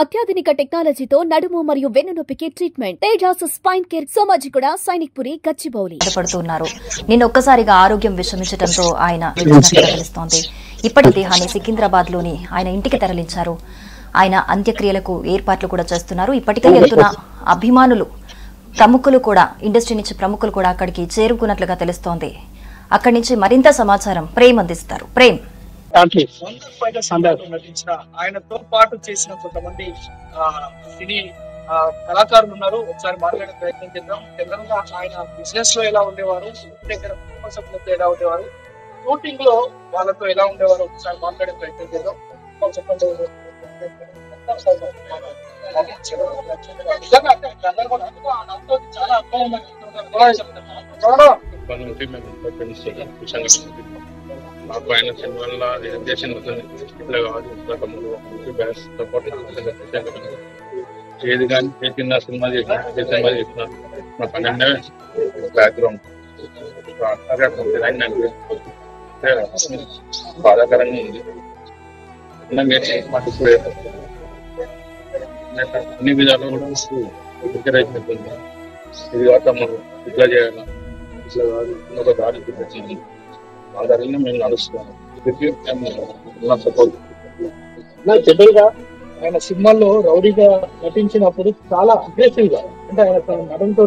అత్యాధునిక టెక్నాలజీతో నడుము మరియు వెన్నునొప్పికి treatment. Tejas spine care, Somajiguda, Sainikpuri, Gachibowli. పడుతున్నారు. నిన్న ఒక్కసారిగా ఆరోగ్యం విషమించడంతో ఆయన తెలుస్తోంది. ఇప్పటి దేహాన్ని సికింద్రాబాద్ లోని ఆయన ఇంటికి తరలించారు. ఆయన అంత్యక్రియలకు ఏర్పాట్లు కూడా చేస్తున్నారు. ఇప్పటికే ఎత్తున అభిమానులు, ప్రముఖులు కూడా, ఇండస్ట్రీ నుంచి ప్రముఖులు కూడా అక్కడికి చేరుకున్నట్లుగా తెలుస్తోంది. అక్కడి నుంచి మరింత సమాచారం ప్రేమ్ అందిస్తారు. ప్రేమ్. నటించిన ఆయనతో పాటు చేసిన కొంతమంది సినీ కళాకారులు ఉన్నారు. ఒకసారి మాట్లాడే ప్రయత్నం చేద్దాం. జనరల్ గా ఆయన బిజినెస్ లో ఎలా ఉండేవారు, దగ్గర కుటుంబ సభ్యులతో ఎలా ఉండేవారు, షూటింగ్ లో వాళ్ళతో ఎలా ఉండేవారు, ఒకసారి మాట్లాడే ప్రయత్నం చేద్దాం. చెప్పండి. చాలా మాకు ఆయన సినిమాల్లో చేసిన ఇట్లా కాదు, సపోర్ట్ ఏది కానీ చిన్న సినిమా చేసిన నా పన్నెండే బ్యాక్గ్రౌండ్ బాధాకరంగా ఉంది. మాకు ఇప్పుడు అన్ని విధాలు కూడా ఎంకరేజ్ అవుతుంది. ఇది కాక మనం ఇట్లా చేయాలా, ఇట్లా కాదు, ఒక దారి చూపించింది. ఆ దారిలో మేము నడుస్తున్నాము. జనరల్ గా ఆయన సినిమాల్లో రౌడీగా నటించినప్పుడు చాలా అగ్రెసివ్ గా, అంటే ఆయన నటనతో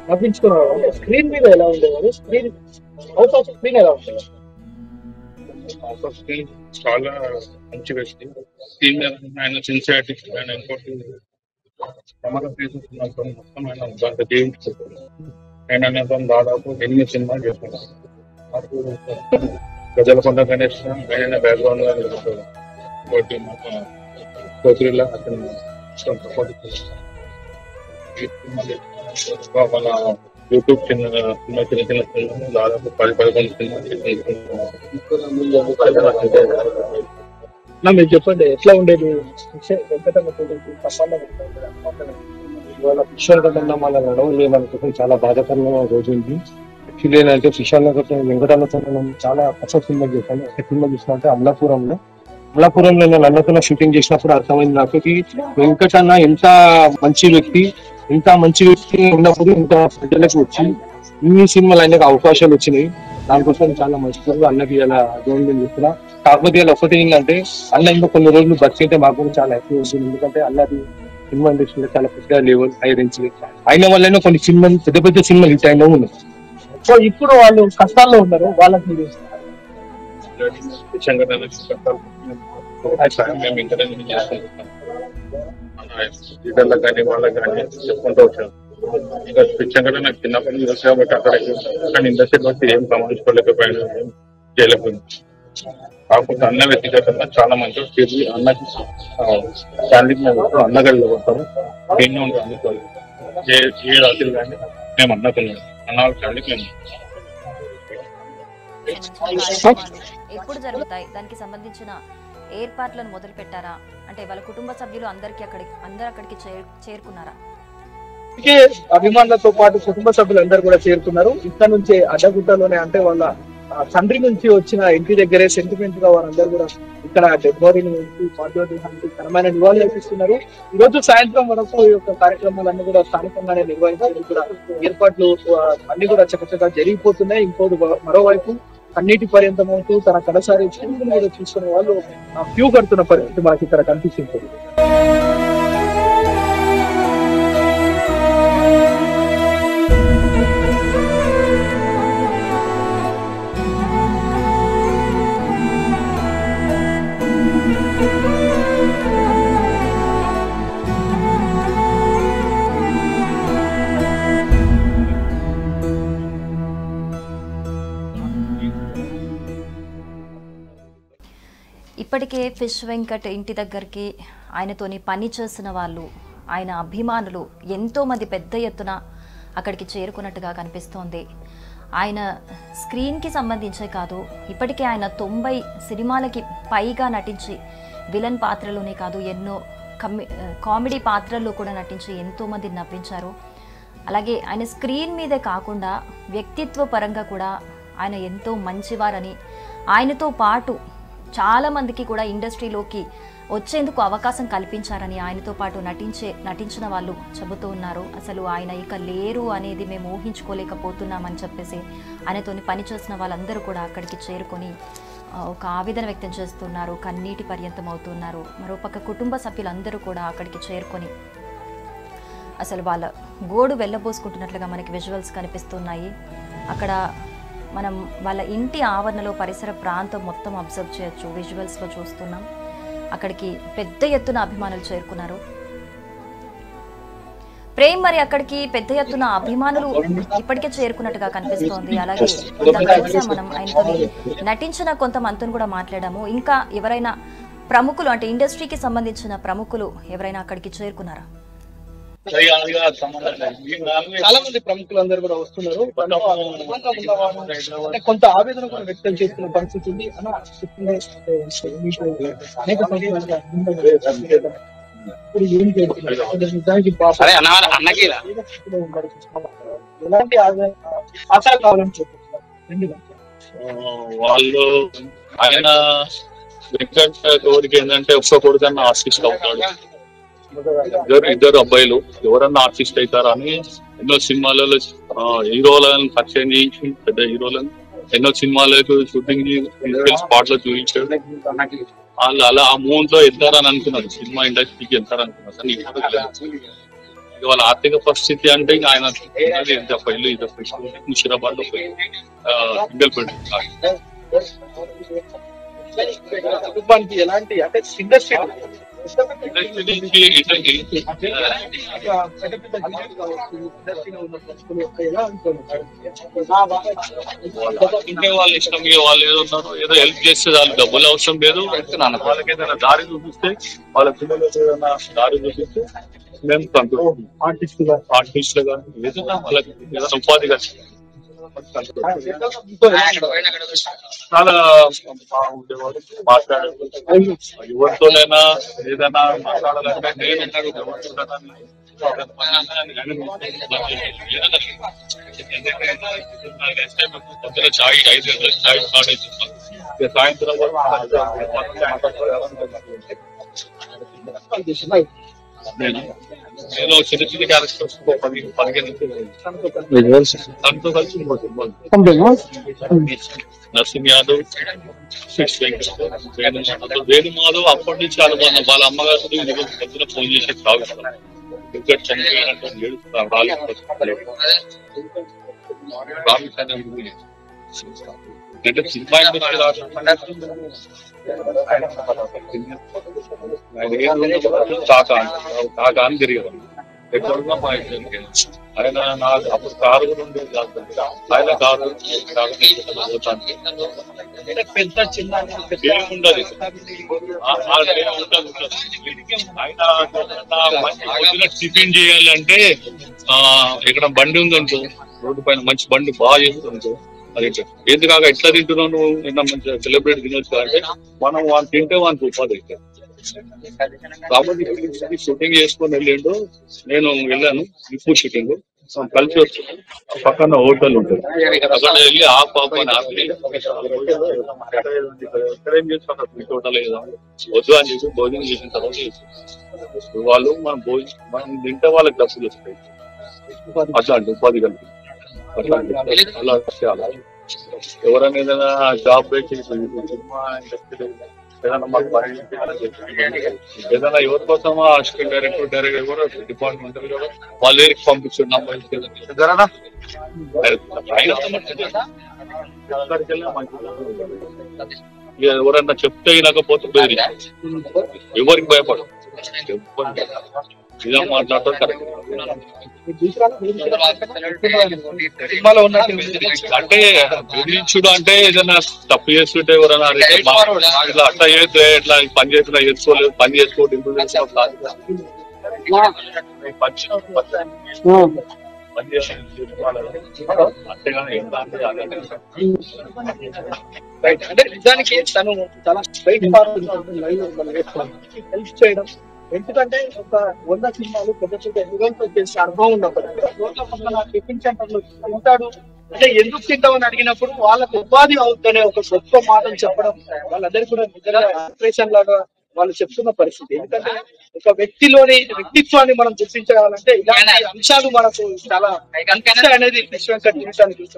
నవ్వించుకున్నారు. స్క్రీన్ మీద ఎలా ఉండేవారు, అవుట్ ఆఫ్ స్క్రీన్ ఎలా ఉండేవారు? అవుట్ ఆఫ్ స్క్రీన్ చాలా మంచి వ్యక్తి. స్క్రీన్ మీద ఆయన సిన్సియారిటీ, ఆయన ఇంకోటి ప్రమాదం తీసుకున్నప్పుడు మొత్తం ఆయన దాంట్లో జీవించుకుంటారు. ఆయన దాదాపు 8 సినిమాలు చేస్తున్నారు. గజల కొండ గణేష్ ఆయన బ్యాక్గ్రౌండ్ గా నిలుస్తారు. కోతిరిలా అతను మన యూట్యూబ్ చిన్న సినిమాలు దాదాపు 10-11 సినిమాలు. మీరు చెప్పండి, ఎట్లా ఉండేది ఇవాళ ఫిషల్ ఘటన మన నడవలేమనుకుంటే చాలా బాధాకరమైన రోజు ఉంది. యాక్చువల్లీ ఏంటంటే ఫిషల్ వెంకటన్నతో చాలా కొత్త సినిమా చేశాను. ఒక సినిమా చూసిన అంటే అమలాపురంలో నేను అన్నతో షూటింగ్ చేసినప్పుడు అర్థమైంది నాకు, వెంకటన్న ఎంత మంచి వ్యక్తి ఉన్నప్పుడు ఇంత ప్రజలకు వచ్చి ఇన్ని సినిమాలు ఆయనకు అవకాశాలు వచ్చినాయి. దానికోసం చాలా మంచి అన్నకి ఇలా గవర్నమెంట్ చేస్తున్నా. కాకపోతే ఇలా ఒకటి ఏంటంటే అన్న ఇంకా కొన్ని రోజులు బతికితే మాకు కూడా చాలా హ్యాపీ ఉంటుంది. ఎందుకంటే అన్నది సినిమా ఇండస్ట్రీలో చాలా పెద్ద లెవెల్ హై రేంజ్ అయిన వల్లనే కొన్ని సినిమాలు పెద్ద సినిమాలు హిట్ అయినా ఉన్నాయి. సో ఇప్పుడు వాళ్ళు కష్టాల్లో ఉన్నారు. వాళ్ళకి మేము లీడర్లకు కానీ వాళ్ళకి కానీ చెప్పుకుంటూ వచ్చాను. ఇంకా పిచ్చంగా నాకు చిన్నప్పటి నుంచి తెలుసు కాబట్టి అక్కడ కానీ ఇండస్ట్రీ వచ్చి ఏం గమనించుకోలేకపోయాను, ఏం చేయలేకపోయింది. కాకపోతే అన్న వ్యక్తిగతంగా చాలా మంచిగా తిరిగి అన్నకి ఫ్యామిలీకి మేము అన్నగడిలో కొడతాము. ఎన్నో ఉంటాం అందుకోవాలి. ఏ రాత్రి కానీ మేము అన్నకున్నాము. అన్న ఫ్యామిలీకి మేము ఎప్పుడు జరుగుతాయి, దానికి సంబంధించిన ఏర్పాట్లను మొదలు పెట్టారా? అంటే వాళ్ళ కుటుంబ సభ్యులు అందరూ అక్కడికి చేరుకున్నారా? అభిమానులతో పాటు కుటుంబ సభ్యులు అందరూ కూడా చేరుకున్నారు. ఇక్కడ నుంచే అడ్డగుట్టలోనే, అంటే వాళ్ళ తండ్రి నుంచి వచ్చిన ఇంటి దగ్గరే సెంటిమెంట్ గా వారందరూ కూడా ఇక్కడ డెడ్ బాడీని ఉంచి పార్థివానికి ఘనమైన నివాళులు అర్పిస్తున్నారు. ఈ రోజు సాయంత్రం వరకు ఈ యొక్క కార్యక్రమాలన్నీ కూడా స్థానికంగానే నిర్వహించడానికి కూడా ఏర్పాట్లు అన్ని కూడా చక్కచక్కగా జరిగిపోతున్నాయి. ఇంకోటి మరోవైపు కన్నీటి పర్యంతమవుతూ తన కడసారి చూపులు కూడా చూసుకునే వాళ్ళు క్యూ కడుతున్న పరిస్థితి మనకి ఇక్కడ కనిపిస్తుంది. ఇప్పటికే ఫిష్ వెంకట్ ఇంటి దగ్గరికి ఆయనతోని పని చేసిన వాళ్ళు, ఆయన అభిమానులు ఎంతోమంది పెద్ద ఎత్తున అక్కడికి చేరుకున్నట్టుగా కనిపిస్తోంది. ఆయన స్క్రీన్కి సంబంధించే కాదు, ఇప్పటికే ఆయన 90 సినిమాలకి పైగా నటించి విలన్ పాత్రలోనే కాదు ఎన్నో కామెడీ పాత్రల్లో కూడా నటించి ఎంతోమంది నవ్వించారు. అలాగే ఆయన స్క్రీన్ మీదే కాకుండా వ్యక్తిత్వ పరంగా కూడా ఆయన ఎంతో మంచివారని, ఆయనతో పాటు చాలా మందికి కూడా ఇండస్ట్రీలోకి వచ్చేందుకు అవకాశం కల్పించారని ఆయనతో పాటు నటించిన వాళ్ళు చెబుతూ ఉన్నారు. అసలు ఆయన ఇక లేరు అనేది మేము ఊహించుకోలేకపోతున్నామని చెప్పేసి ఆయనతోని పనిచేసిన వాళ్ళందరూ కూడా అక్కడికి చేరుకొని ఒక ఆవేదన వ్యక్తం చేస్తున్నారు, కన్నీటి పర్యంతం అవుతున్నారు. మరోపక్క కుటుంబ సభ్యులందరూ కూడా అక్కడికి చేరుకొని అసలు వాళ్ళ గోడు వెళ్ళబోసుకుంటున్నట్లుగా మనకి విజువల్స్ కనిపిస్తున్నాయి. అక్కడ మనం వాళ్ళ ఇంటి ఆవరణలో పరిసర ప్రాంతం మొత్తం అబ్జర్వ్ చేయొచ్చు, విజువల్స్లో చూస్తున్నాం. అక్కడికి పెద్ద ఎత్తున అభిమానులు చేరుకున్నారు. ప్రేమ్ మరి అక్కడికి పెద్ద ఎత్తున అభిమానులు ఇప్పటికే చేరుకున్నట్టుగా కనిపిస్తోంది. అలాగే మనం ఆయనతో నటించిన కొంతమందిని కూడా మాట్లాడాము. ఇంకా ఎవరైనా ప్రముఖులు అంటే ఇండస్ట్రీకి సంబంధించిన ప్రముఖులు ఎవరైనా అక్కడికి చేరుకున్నారా? చాలా మంది ప్రముఖులందరూ కూడా వస్తున్నారు. కొంత ఆవేదన కూడా వ్యక్తం చేస్తున్న పరిస్థితి ఉంది. ఎలాంటి ఆశ కావాలని చెప్పారు వాళ్ళు. ఆయన వెంకట కోరిక ఏంటంటే ఒక్క కొడుకన్నా ఆర్టిస్ట్ అవుతాడు. ఇద్దరు అబ్బాయిలు ఎవరన్నా ఆర్టిస్ట్ అవుతారా అని ఎన్నో సినిమాలలో హీరోలను పరిచయం చేయించి పెద్ద హీరోలను ఎన్నో సినిమాలకు షూటింగ్ స్పాట్ లో చూపించాడు. వాళ్ళు అలా ఆ మూమెంట్ లో వెళ్తారని అనుకున్నారు, సినిమా ఇండస్ట్రీకి వెళ్తారనుకున్నారు. కానీ ఇక వాళ్ళ ఆర్థిక పరిస్థితి అంటే ఇక ఆయన ఇల్లు ముషిరాబాద్ లో సింగల్ బెడ్ కుటుంబానికి ఎలాంటి అంటే ఇండస్ట్రీ వాళ్ళ ఇష్టం, వాళ్ళు ఏదో ఉన్నారు ఏదో హెల్ప్ చేస్తే వాళ్ళు డబ్బులు అవసరం లేదు. వాళ్ళకి ఏదైనా దారి చూపిస్తే వాళ్ళ పిల్లలు ఏదైనా దారి చూపిస్తే మేము ఆర్టిస్టులుగా ఏదైనా వాళ్ళకి ఏదైనా ఉపాధి కలిసి చాలా బాగుండేవాడు. మాట్లాడేది ఎవరితోనైనా ఏదైనా మాట్లాడాలంటే నేను పొద్దున చాయ్ 5 గంటలకు చాయ్ స్టార్ట్ అవుతుంది. సాయంత్రం నేను చిన్న చిన్న క్యారెక్టర్స్ 15 తనతో కలిసి నరసింహ యాదవ్, వేణుమాధవ్ అప్పటి నుంచి అనుకున్నాం. వాళ్ళ అమ్మగారు పొద్దున ఫోన్ చేసి తాగుతారు, టికెట్ చనిపోయినట్టు ఏడుస్తారు. అంటే సినిమా కాకా అని తిరిగారు ఎక్కడున్నా మా ఇంటికి. ఆయన నాకు అప్పుడు కారు కూడా ఉండేది కాదు. ఆయన కారు పెద్ద చిన్న ఉండదు. ఆయన టిఫిన్ చేయాలంటే ఇక్కడ బండి ఉందనుకో, రోడ్డు పైన మంచి బండి బాగా చేస్తుందో అది ఎందుకాక ఎట్లా తింటున్నావు నువ్వు, నిన్న మంచిగా సెలబ్రేట్ తినొచ్చు అంటే మనం వాళ్ళు తింటే వాళ్ళకి ఉపాధి అవుతుంది. కాబట్టి షూటింగ్ చేసుకొని వెళ్ళిండు, నేను వెళ్ళాను ఇప్పుడు షూటింగ్ కలిసి వచ్చి పక్కన హోటల్ ఉంటుంది అక్కడ వెళ్ళి ఆ పాపని ఆపి ఎక్కడేం చేస్తాను హోటల్ వద్దు అని చెప్పి భోజనం చేసిన తర్వాత వాళ్ళు మనం తింటే వాళ్ళకి డబ్బులు వస్తాయి. అట్లాంటి ఉపాధి కలిపి అలా ఎవరైనా ఏదైనా జాబ్ పెట్టి సినిమా ఇండస్ట్రీ ఏదైనా మాకు ఏదైనా ఎవరి కోసం అసిస్టెంట్ డైరెక్టర్ ఎవరో డిపార్ట్మెంట్ కదా వాళ్ళ దగ్గరికి పంపించండి ఎవరన్నా చెప్తే వినకపోతే బెదిరి, ఎవరికి భయపడదు, ఇదే మాట్లాడటం కరెక్ట్. అంటే బెదిరించుడు అంటే ఏదైనా తప్పు చేస్తుంటే ఎవరైనా ఇట్లా అట్లా చేస్తే ఇట్లా పని చేస్తున్నా చేసుకోలేదు, పని చేసుకోవడం ఇంప్రూవ్ చేసుకోవాలి. అంటే నిజానికి తను చాలా బయట హెల్ప్ చేయడం, ఎందుకంటే ఒక 100 సినిమాలు పెద్ద పెద్ద హీరోలతో చేసే అనుభవం ఉన్నప్పుడు టిఫిన్ సెంటర్ లో తింటాడు అంటే ఎందుకు తింటామని అడిగినప్పుడు వాళ్ళకు ఉపాధి అవుతుందనే ఒక గొప్ప మాటలు చెప్పడం వాళ్ళందరికీ కూడా నిజంగా ఇన్స్పిరేషన్ లాగా వాళ్ళు చెప్తున్న పరిస్థితి. ఎందుకంటే ఒక వ్యక్తిలోని వ్యక్తిత్వాన్ని మనం గుర్తించాలంటే ఇలాంటి అంశాలు మనకు చాలా అనేది ఫిష్ వెంకట్ జీవితాన్ని చూస్తే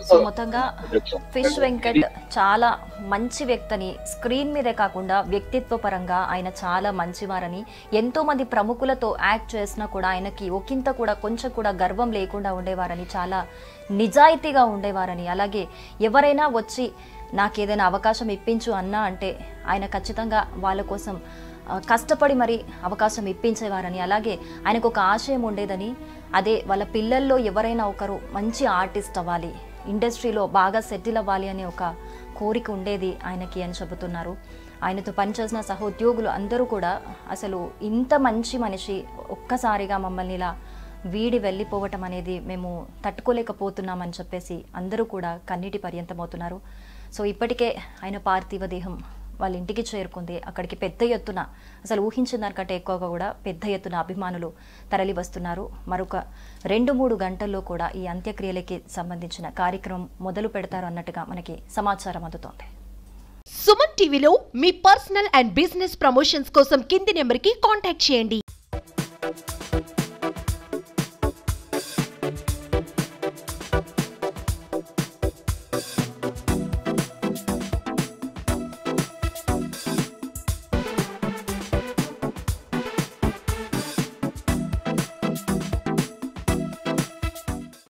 సో మొత్తంగా ఫిష్ వెంకట్ చాలా మంచి వ్యక్తిని స్క్రీన్ మీదే కాకుండా వ్యక్తిత్వ పరంగా ఆయన చాలా మంచివారని, ఎంతో మంది ప్రముఖులతో యాక్ట్ చేసినా కూడా ఆయనకి ఒకంత కూడా కొంచెం కూడా గర్వం లేకుండా ఉండేవారని, చాలా నిజాయితీగా ఉండేవారని, అలాగే ఎవరైనా వచ్చి నాకేదైనా అవకాశం ఇప్పించు అన్నా అంటే ఆయన ఖచ్చితంగా వాళ్ళ కోసం కష్టపడి మరి అవకాశం ఇప్పించేవారని, అలాగే ఆయనకు ఒక ఆశయం ఉండేదని, అదే వాళ్ళ పిల్లల్లో ఎవరైనా ఒకరు మంచి ఆర్టిస్ట్ అవ్వాలి, ఇండస్ట్రీలో బాగా సెటిల్ అవ్వాలి అనే ఒక కోరిక ఉండేది ఆయనకి అని చెబుతున్నారు. ఆయనతో పనిచేసిన సహోద్యోగులు అందరూ కూడా అసలు ఇంత మంచి మనిషి ఒక్కసారిగా మమ్మల్ని ఇలా వీడి వెళ్ళిపోవటం అనేది మేము తట్టుకోలేకపోతున్నామని చెప్పేసి అందరూ కూడా కన్నీటి పర్యంతమవుతున్నారు. సో ఇప్పటికే ఆయన పార్థివ దేహం వాళ్ళ ఇంటికి చేరుకుంది. అక్కడికి పెద్ద ఎత్తున, అసలు ఊహించిన దానికంటే ఎక్కువగా కూడా పెద్ద ఎత్తున అభిమానులు తరలి వస్తున్నారు. మరొక 2-3 గంటల్లో కూడా ఈ అంత్యక్రియలకి సంబంధించిన కార్యక్రమం మొదలు పెడతారు అన్నట్టుగా మనకి సమాచారం అందుతోంది. సుమన్ టీవీలో మీ పర్సనల్ అండ్ బిజినెస్ ప్రమోషన్స్ కోసం కింది నెంబర్కి కాంటాక్ట్ చేయండి.